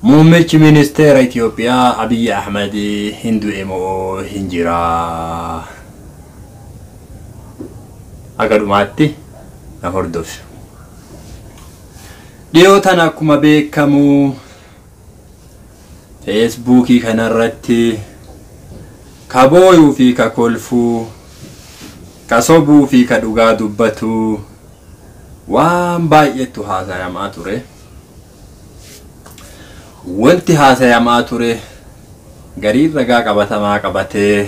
muummichi ministeera Itoophiyaa Abiy Ahmed hindu emo hinjira agadumaatti na hordof dhiyootan akkuma beekamu Facebookii kanarratti kabooyuu fi kakolfuu kasobuu fi kadhugaa dubbatu waan baay'eetu haasayamaa ture. Wanti haasayamaa ture gariin ragaa qabatamaa qabatee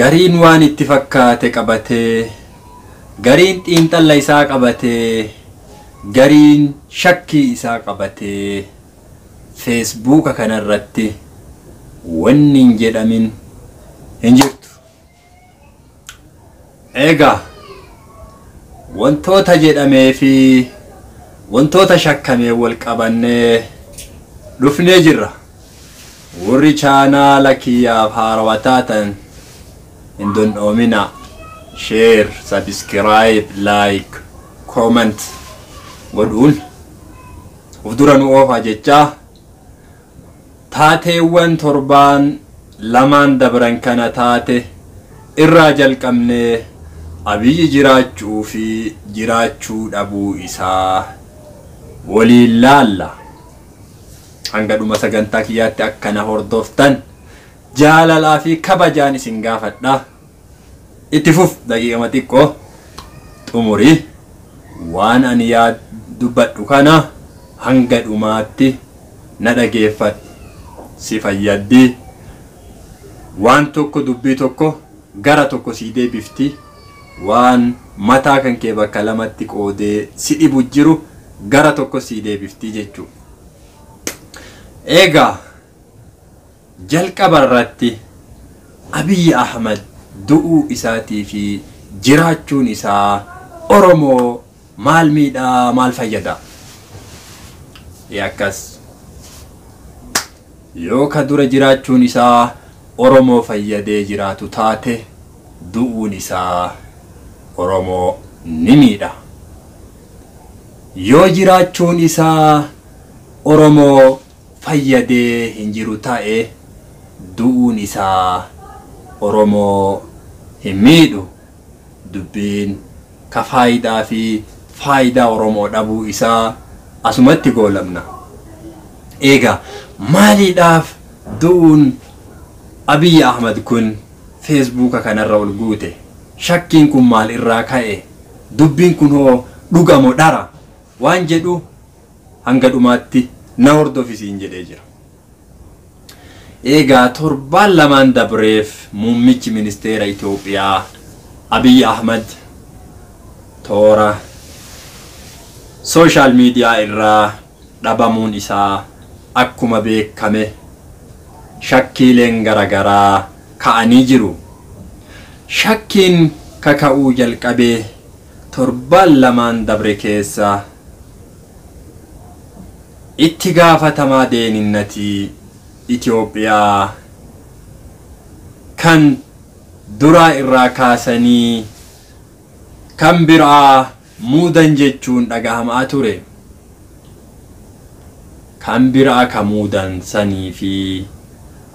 gariin waan itti fakkaate qabatee gariin xiinxalla isaa qabatee gariin shakkii isaa qabatee Facebook kanarratti wanni hin jedhamin hin jirtu. Egaa wantoota jedhamee fi wantoota shakkamee wal qabannee dhufnee jirra. Warri chaanaala kiyyaaf haarawaa taatan hin dondhoomina. Share, subscribe, like, comment godhuun uf dura nu oofaa jechaa taateewwan torbaan lamaan dabran kana taate irraa jalqabnee Abiyyi jiraachuu fi jiraachuu dhabuu isaa waliin laalla. Hanga dhuma sagantaa kiyyaatti akkana hordoftan jaalalaa fi kabajaan isin gaafadha. Itti fuf daqiiqama xiqqoo xumurii waan ani dubbadhu kana hanga dhumaatti na dhageeffadhu. Si fayyaddi waan tokko dubbii tokko gara tokko si deebifti. Waan mataa kan kee bakka lamatti qoodee si dhibu jiru gara tokko si deebifti jechuudha. Egaa jalqaba irratti Abiy Ahmed du'uu isaatii fi jiraachuun isaa Oromoo maal miidhaa maal fayyada? Akkas yoo ka dura jiraachuun isaa Oromoo fayyadee jiraatu taate du'uun isaa Oromoo ni miidha. Yoo jiraachuun isaa Oromoo fayyadee hin jiru ta'e du'uun isaa Oromoo hin miidhu. Dubbiin ka faayidaa fi faayidaa Oromoo dhabuu isaa asumatti goolabna. Egaa maaliidhaaf du'uun Abiy Ahmed kun Facebook kanarra ol guute? Shakkiin kun maal irraa ka'e? Dubbiin kun hoo dhugamo dhara? Waan jedhu hanga dhumaatti na hordofisiin jedhee jira. Egaa torbaan lamaan dabreef muummichi ministeera Itoophiyaa Abiy Ahmed toora social media irraa dhabamuun isaa akkuma beekame shakkiileen garagaraa ka'anii jiru. Shakkiin kaka'uu jalqabee torbaan lamaan dabre keessa itti gaafatamaa deeninnatii Itoophiyaa kan duraa irraa kaasanii kan biraa muudan jechuun dhagahamaa ture. Kan biraa ka muudan sanii fi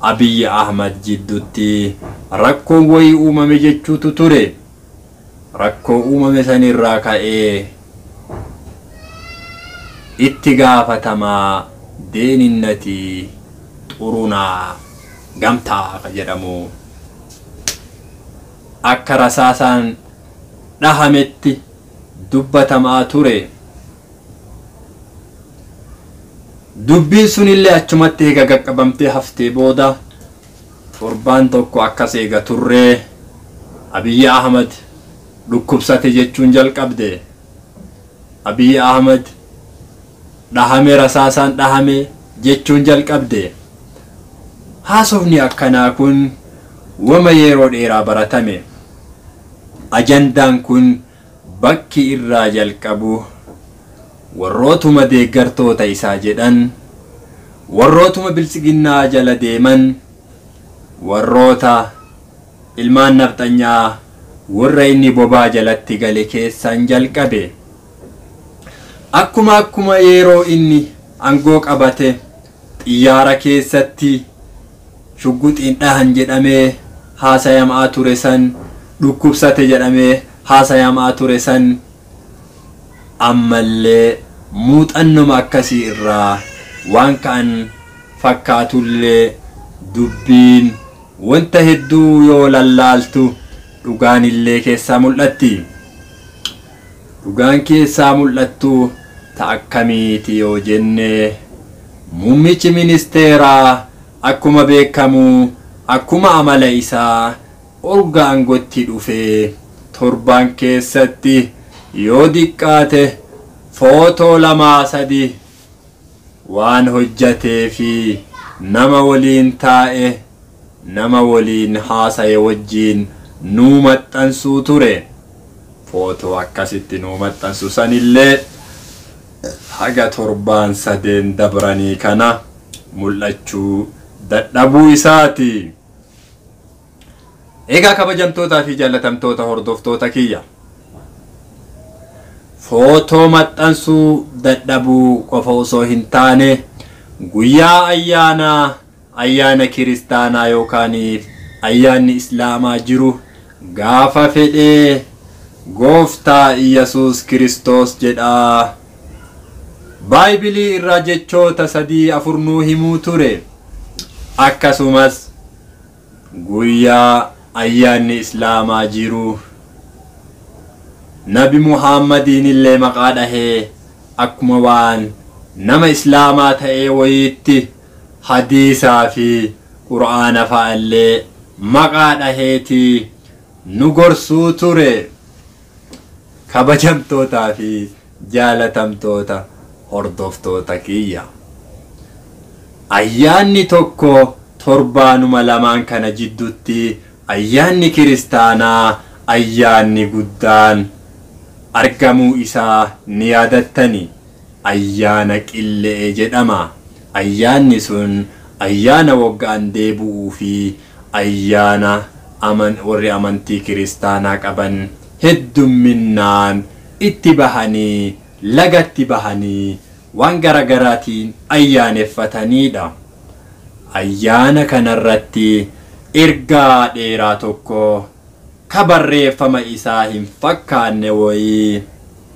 Abiy Ahmed jidduutti rakkoon wayii uumame jechuutu ture. Rakkoo uumame sanirraa ka'ee itti gaafatamaa deeninnatii xurunaa gamtaa jedhamu akka rasaasaan dhahametti dubbatamaa ture. Dubbiin sunillee achumatti eega qaqqabamtee haftee booda torbaan tokko akkas eega turree Abiy Ahmed dhukkubsate jechuun jalqabde. Abiy Ahmed dhahame rasaasaan dhahame jechuun jalqabde. Haasofni akkanaa kun wama yeroo dheeraa baratame. Ajandaan kun bakki irraa jalqabu warrootuma deeggartoota isaa jedhan warrootuma biltsiginnaa jala deeman warroota ilmaan nafxanyaa warra inni bobaa jalatti gale keessan jalqabe. Akkuma yeroo inni angoo qabate xiyyaara keessatti shugguxiin dhahan jedhamee haasayamaa ture san dhukkubsate jedhamee haasayamaa ture san ammallee muuxannoma akkasii irraa waan ka'an fakkaatullee dubbiin wanta hedduu yoo lallaaltu dhugaan illee keessaa mul'atti. Dhugaan keessaa mul'attu ta akkamiiti yoo jenne muummichi ministeeraa akkuma beekamu akkuma amala isaa olga aangotti dhufee torban keessatti yoo diqqaate footoo 2-3 waan hojjatee fi nama waliin taa'e nama waliin haasaye wajjiin nuu maxxansuu ture. Footoo akkasitti nuu maxxansu sanillee haga torban 3 dabranii kana mul'achuu dadhabuu isaati. Egaa kabajamtootaa fi jaalatamtoota hordoftoota kiyya, footoo maxxansuu dadhabuu qofa osoo hin taane guyyaa ayyaana kiristaanaa yookaan ayyaanni islaamaa jiru gaafa fedhee gooftaa Iyyasuus Kiristoos jedhaa Baayibilii irraa jechoota 3-4 nuu himuu ture. Akkasumas guyyaa ayyaanni islaamaa jiru Nabi Muhammadiin illee maqaa dhahee akkuma waan nama islaamaa ta'ee wayiitti hadiisaa fi qur'aana fa'allee maqaa dhaheeti nu gorsuu ture. Kabajamtootaa fi jaalatamtoota hordoftoota kiyya, ayyaanni tokko torbaanuma lamaan kana jidduutti ayyaanni kiristaanaa ayyaanni guddaan argamuu isaa ni yaadattani. Ayyaana qillee jedhama. Ayyaanni sun ayyaana waggaan deebi'uu fi ayyaana warri amantii kiristaanaa qaban heddumminaan itti bahanii lagatti bahanii waan garagaraatiin ayyaaneffataniidha. Ayyaana kanarratti ergaa dheeraa tokko ka barreeffama isaa hin fakkaanne wayii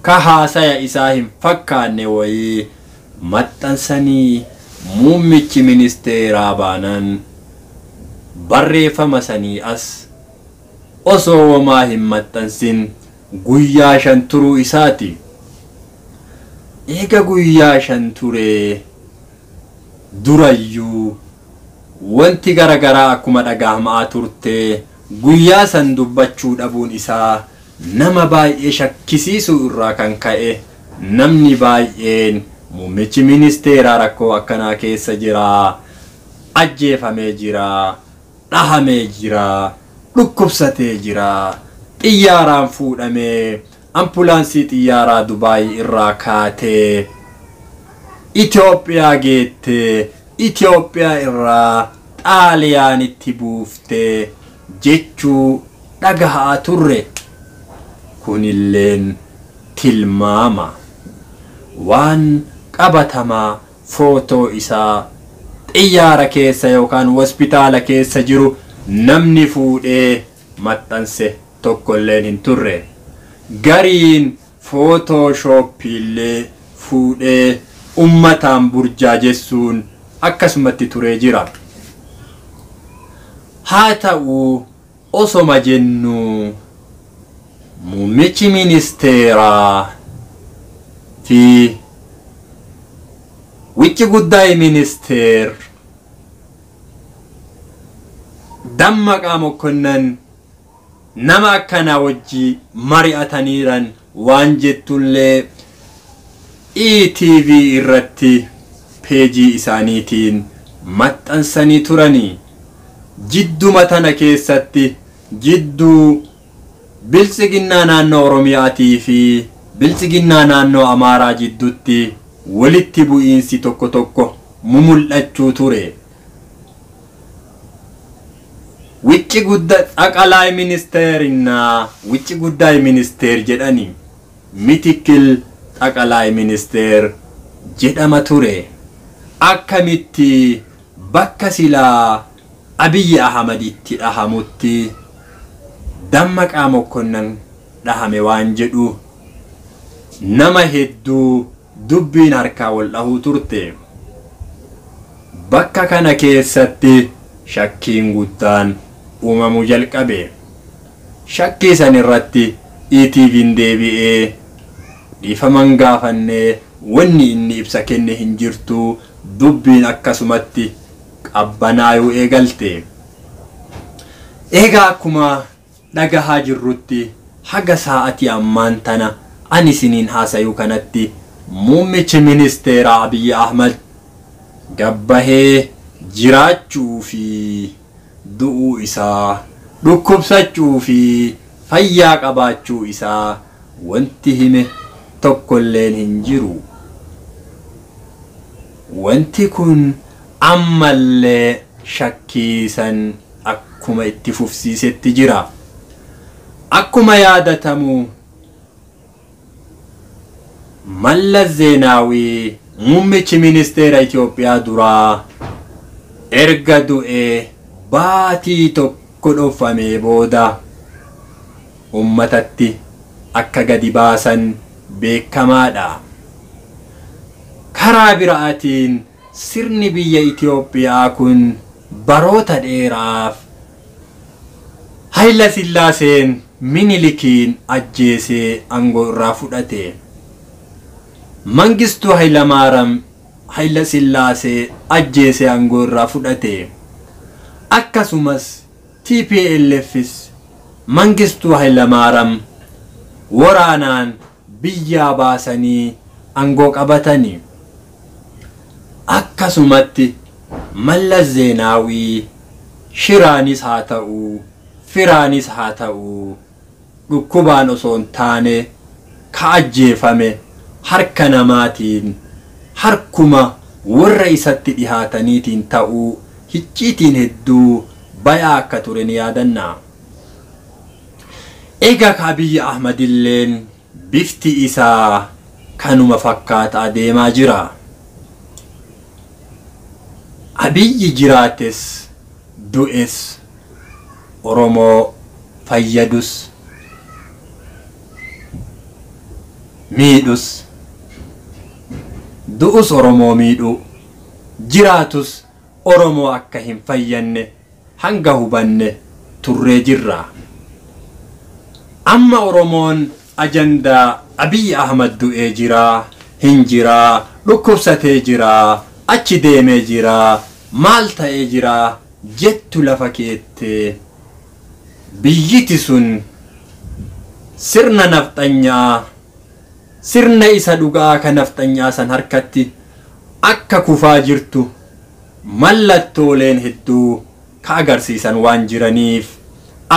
ka haasaya isaa hin fakkaanne wayii maxxansanii muummichi ministeeraa baanan barreeffama sanii as osoo wamaa hin maxxansin guyyaa 5 turuu isaati. Eega guyyaa 5 turee durayyuu wanti garagaraa akkuma dhagahamaa turte guyyaa san dubbachuu dhabuun isaa nama baay'ee shakkisiisuu irraa kan ka'e namni baay'een muummichi ministeeraa rakkoo akkanaa keessa jira, ajjeefamee jira, dhahamee jira, dhukkubsatee jira, xiyyaaraan fuudhamee ambulaansii xiyyaaraa Dubaay irraa kaatee Itoophiyaa geettee Itoophiyaa irraa Xaaliyaanitti buuftee jechuu dhagahaa turre. Kunilleen tilmaama waan qabatamaa footoo isaa xiyyaara keessa yookaan hospitaala keessa jiru namni fuudhee maxxanse tokkolleen hin turre. Gariin photoshoopillee fuudhee ummataan burjaajessuun akkasumatti turee jira. Haa ta'uu osoma jennu muummichi ministeeraa fi wichi guddaa'e ministeer Dammaqaa Mokkonnan nama akkana wajji mari'ataniiran waan jettullee ETV irratti peejii isaaniitiin maxxansanii turanii. Jidduma tana keessatti jidduu biltsiginnaa naannoo Oromiyaatii fi biltsiginnaa naannoo Amaaraa jidduutti walitti bu'iinsi tokko tokko mul'achuu ture. Wichi guddaa xaqalaa ministeerinaa wichi guddaa ministeer jedhani mitikil xaqalaa ministeer jedhama ture. akkamitti bakka silaa Abiy Ahmeditti dhahamutti Dammaqaa Mokkonnan dhahame waan jedhu nama hedduu dubbiin harkaa wal dhahuu turte. Bakka kana keessatti shakkiin guddaan uumamuu jalqabe. Shakkii san irratti ETV'n deebi'ee dhiifaman gaafannee wanni inni ibsa kenne hin jirtu dubbiin akkasumatti qabbanaayuu eegalte. Egaa akkuma dhagahaa jirrutti haga sa'atii ammaan tana ani isiniin haasayuu kanatti muummichi ministeera Abiy Ahmed gabbahee jiraachuu fi du'uu isaa, dhukkubsachuu fi fayyaa qabaachuu isaa wanti hime tokkolleen hin jiru. Wanti kun ammallee shakkiisan akkuma itti fufsiisetti jira. Akkuma yaadatamu Mallas Zeenaawii muummichi ministeera Itoophiyaa duraa erga du'ee baatii tokko dhofamee booda ummatatti akka gadi baasan beekamaadha. Karaa biraatiin sirni biyya Itoophiyaa kun baroota dheeraaf Hayila Sillaaseen Minilikiin ajjeesee aangoo irraa fudhate. Mangistuu Hayila Sillaasee ajjeesee aangoo irraa fudhate. Akkasumas TPLFs Mangistuu Hayilamaariyaam waraanaan biyyaa baasanii aangoo qabatanii. Akkasumatti Mallas Zeenaawii shiraanis haa ta'u firaanis haa ta'u dhukkubaan osoo hin taane ka ajjeefame harka namaatiin harkuma warra isatti dhihaataniitiin ta'uu hicciitiin hedduu bayaa akka ture ni yaadanna. Egaa Abiy Ahmed illeen bifti isaa kanuma fakkaataa deemaa jira. Abiy jiraates du'es Oromoo fayyadus miidhus du'us Oromoo miidhu jiraatus Oromoo akka hin fayyanne hanga hubanne turree jirra. Amma Oromoon ajandaa Abiy Ahmed du'ee jira, hin jira, dhukkubsatee jira, achi deemee jira, maal ta'ee jira jettu lafa keette. Biyyiti sun sirna nafxanyaa, sirna isa dhugaa ka nafxanyaa san harkatti akka kufaa jirtu mallattooleen hedduu ka agarsiisan waan jiraniif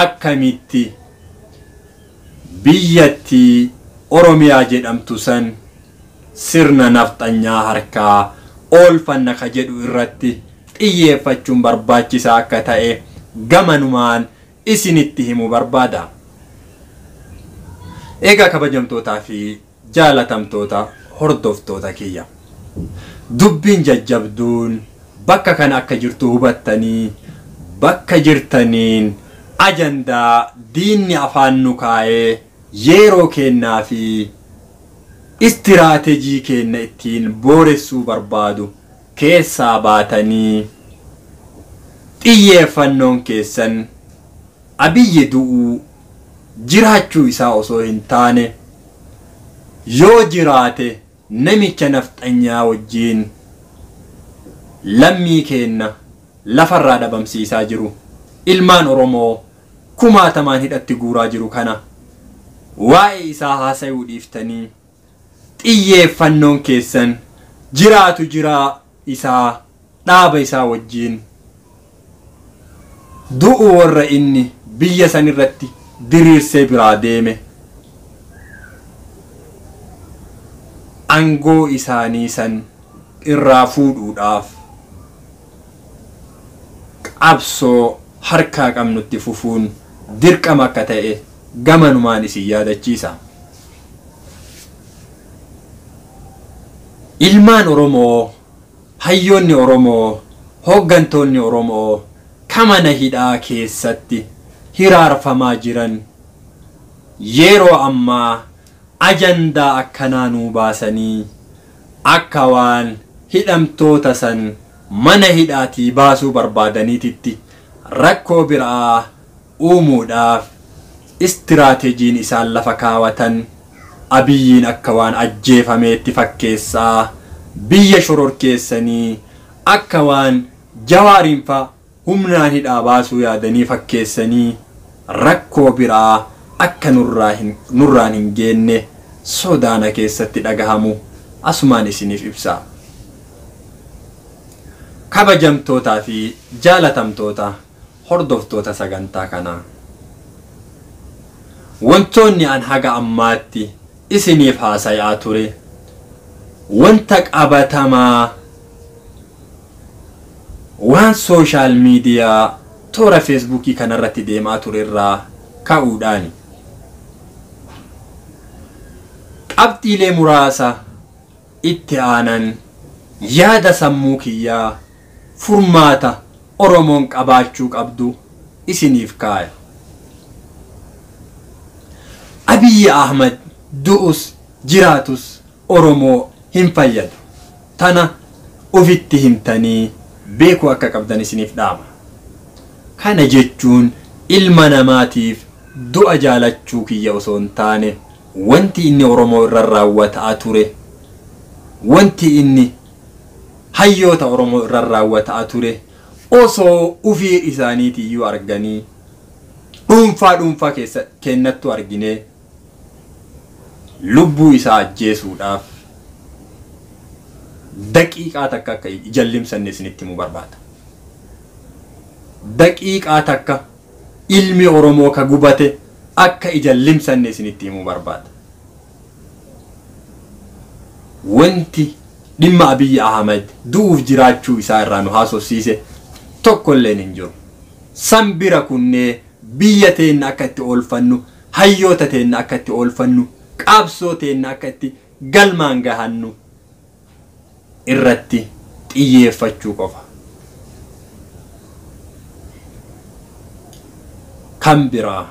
akkamitti biyyatti Oromiyaa jedhamtu san sirna nafxanyaa harkaa oolfanna ka jedhu irratti xiyyeeffachuun barbaachisaa akka ta'e gamanumaan isinitti himu barbaada. Egaa kabajamtootaa fi jaalatamtoota hordoftoota kiyya, dubbiin jajjabduun bakka kana akka jirtu hubattanii bakka jirtaniin ajandaa diinni afaan nu kaa'ee yeroo kennaa fi istiraateejii kenna ittiin booressuu barbaadu keessaa baatanii xiyyeeffannoon keessan Abiy du'uu jiraachuu isaa osoo hin taane yoo jiraate namicha nafxanyaa wajjiin lammii kenna lafarraa dhabamsiisaa jiru ilmaan Oromoo kumaatamaan hidhatti guuraa jiru kana waa'ee isaa haasayuu dhiiftanii xiyyeeffannoon keessan jiraatu jiraa isaa dhaaba isaa wajjiin du'u warra inni biyya san irratti diriirsee biraa deeme aangoo isaanii san irraa fuudhuudhaaf qabsoo harkaa qabnutti fufuun dirqama akka ta'e gamanumaan isin yaadachiisa. Ilmaan Oromoo hayyoonni Oromoo hooggantoonni Oromoo kamana hidhaa keessatti hiraarfamaa jiran yeroo ammaa ajandaa akkanaa nuu baasanii akka waan hidhamtoota san mana hidhaatii baasuu barbaadaniititti rakkoo biraa uumuudhaaf istiraateejiin isaan lafa kaawatan Abiyyiin akka waan ajjeefameetti fakkeessaa biyya shororkeessanii akka waan Jawaariin fa humnaan hidhaa baasuu yaadanii fakkeessanii rakkoo biraa akka nurraan hin geenne sodaana keessatti dhagahamu asumaan isiniif ibsaa. Kabajamtootaa fi jaalatamtoota hordoftoota sagantaa kanaa wantoonni an haga ammaatti isiniif haasayaa ture wanta qabatamaa waan social media toora Facebookii kanarratti deemaa ture irraa ka'uudhaani qabxiilee muraasa itti aanan yaada sammuu kiyyaa furmaata Oromoon qabaachuu qabdu isiniif kaaya. Abiyyi Ahmad du'us jiraatus Oromoo hin fayyadu. Tana ofitti himtanii beekuu akka qabdan isiniif dhaama. Kana jechuun ilma namaatiif du'a jaalachuu kiyya osoo hin taane wanti inni Oromoo irra raawwataa ture wanti inni hayyoota Oromoo irra raawwataa ture osoo ufii isaaniitiyyuu arganii dhuunfaa keessa kennattu argine lubbuu isaa ajjeesuudhaaf daqiiqaa takka akka jallimsanne isinitti himuu barbaada. Daqiiqaa takka ilmi Oromoo ka gubate akka jallimsanne isinitti himuu barbaada. Wanti dhimma Abiyyi Ahmad du'uuf jiraachuu isaa irraa nu haasofsiise tokkolleen hin jiru. Sanbira kunnee biyya teenna akka itti oolfannu, hayyoota teenna akka itti oolfannu, qabsoo teenna akka itti galmaan gahannu irratti xiyyeeffachuu qofa. Kan biraa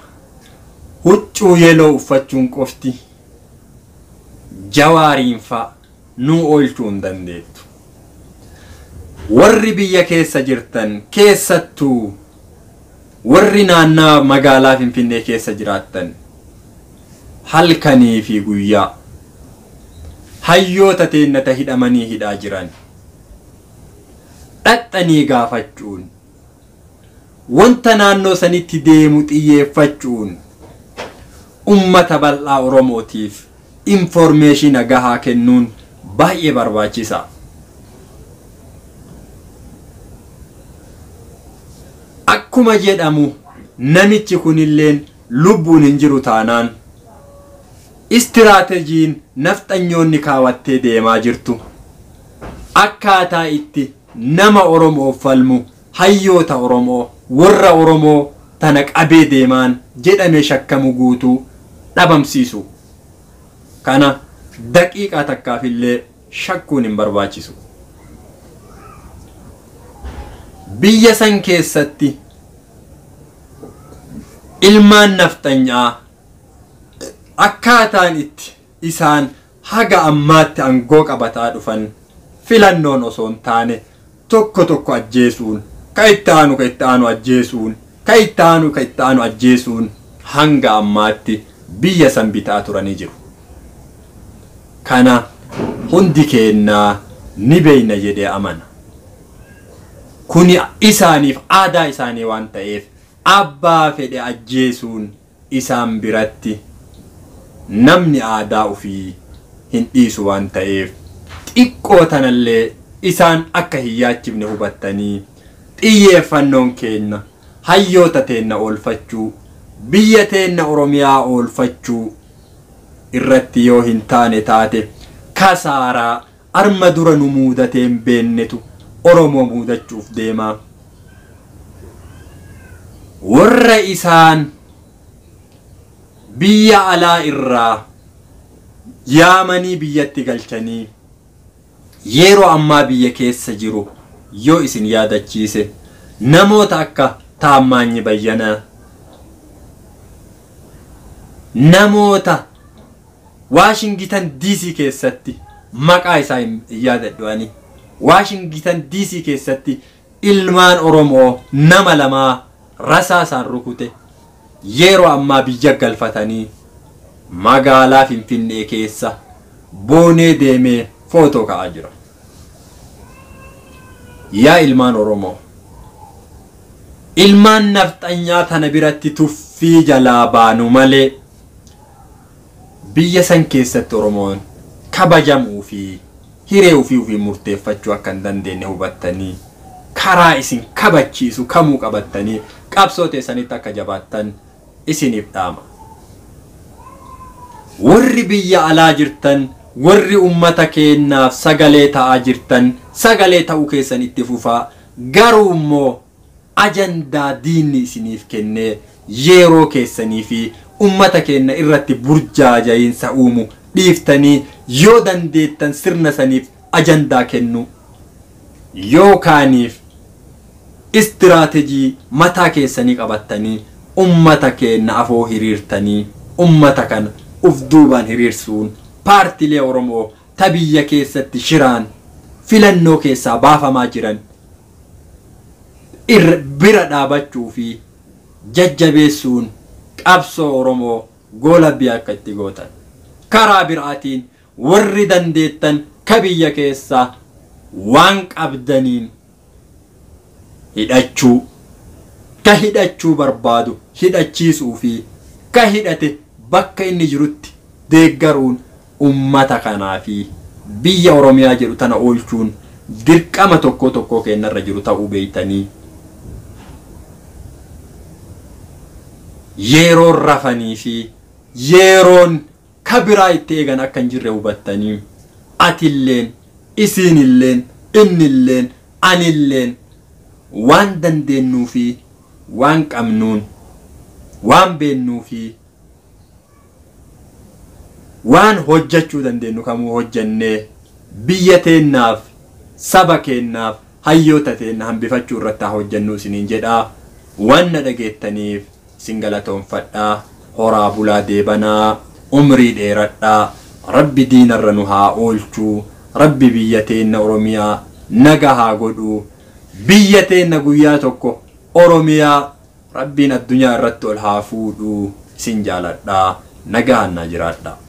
huccuu yeloo uffachuun qofti Jawaariin fa nu oolchuu hin dandeettu. Warri biyya keessa jirtan keessattuu warri naannaa magaalaa Finfinnee keessa jiraattan halkanii fi guyyaa hayyoota teennata hidhamanii hidhaa jiran dhaxxanii gaafachuun wanta naannoo sanitti deemu xiyyeeffachuun ummata bal'aa Oromootiif information gahaa kennuun baay'ee barbaachisaa. Akkuma jedhamu namichi kunilleen lubbuun hin jiru taanaan istiraateejiin nafxanyoonni kaawattee deemaa jirtu akkaataa itti nama Oromoo falmu hayyoota Oromoo warra Oromoo tana qabee deemaan jedhame shakkamu guutuu dhabamsiisu. Kana daqiiqaa takkaafillee shakkuun hin barbaachisu. Biyya san keessatti ilmaan nafxanyaa akkaataan itti isaan haga ammaatti aangoo qabataa dhufan filannoon osoo hin taane tokko ajjeesuun ka itti aanu ajjeesuun ka itti aanu ajjeesuun hanga ammaatti biyya san bitaa turanii jiru. Kana hundi keennaa ni beeyna jedhee amana. Kuni isaaniif aadaa isaanii waan ta'eef abbaa fedhe ajjeesuun isaan biratti namni aadaa ofii hin dhiisu waan ta'eef xiqqoo tanallee isaan akka hin yaachifne hubattanii xiyyeeffannoon keenya hayyoota teenna oolfachuu biyya teenna Oromiyaa oolfachuu irratti yoo hin taane taate kasaaraa arma dura nu muudateen beennetu Oromoo muudachuuf deemaa. Warra isaan biyya alaa irraa yaamanii biyyatti galchanii yeroo ammaa biyya keessa jiru yoo isin yaadachiise namoota akka taammaanyi bayyana namoota Washington DC keessatti maqaa isaa yaadadhu ani Washington DC keessatti ilmaan Oromoo nama lamaa rasaasaan rukute yeroo ammaa biyya galfatanii magaalaa Finfinnee keessa boonee deemee footoo ka'aa jira. Yaa ilmaan Oromoo, ilmaan nafxanyaa tana biratti tuffii jalaa baanu malee biyya san keessatti Oromoon kabajamuu fi hiree ofii murteeffachuu akka hin dandeenye hubattanii karaa isin kabachiisu kamuu qabattanii qabsoo teessanitti akka jabaattan isiniif dhaama. Warri biyya alaa jirtan, warri ummata keenyaaf sagalee ta'aa jirtan, sagalee ta'uu keessan itti fufaa. Garuu immoo ajandaa diinni isiniif kennee yeroo keessanii fi ummata keenya irratti burjaaja'iinsa uumu dhiiftanii yoo dandeettan sirna saniif ajandaa kennu yookaaniif istiraatejii mataa keessanii qabattanii ummata keenya afoo hiriirtanii ummata kana uf duubaan hiriirsuun paartilee Oromoo tabiyya keessatti shiraan filannoo keessaa baafamaa jiran bira dhaabachuu fi jajjabeessuun qabsoo Oromoo goolabbii akka itti gootan. Karaa biraatiin warri dandeettan kabiyya keessaa waan qabdaniin hidhachuu barbaadu hidhachiisuu fi ka hidhate bakka inni jirutti deeggaruun ummata kanaa fi biyya Oromiyaa jedhu tana oolchuun dirqama tokko keenyarra jiru ta'uu beeytanii yeroon rafanii fi yeroon kabiraa itti eegan akka hin jirre hubattanii atilleen isinilleen innilleen anilleen waan dandeennuu fi waan qabnuun waan beennuu fi waan hojjechuu dandeenyu kamuu hojjennee biyya teennaaf saba keennaaf hayyoota teenna hambifachuu irratti haa hojjennu isiniin jedhaa. Waan na dhageettaniif isin galatoonfadhaa. Horaa bulaa deebanaa umrii dheeradhaa. Rabbi diinarra nu haa oolchuu. Rabbi biyya teenna Oromiyaa naga haa godhuu. Biyya teenna guyyaa tokko Oromiyaa Rabbiin addunyaa irratti ol haa fuudhuu isin jaaladhaa. Nagaan naa jiraadhaa.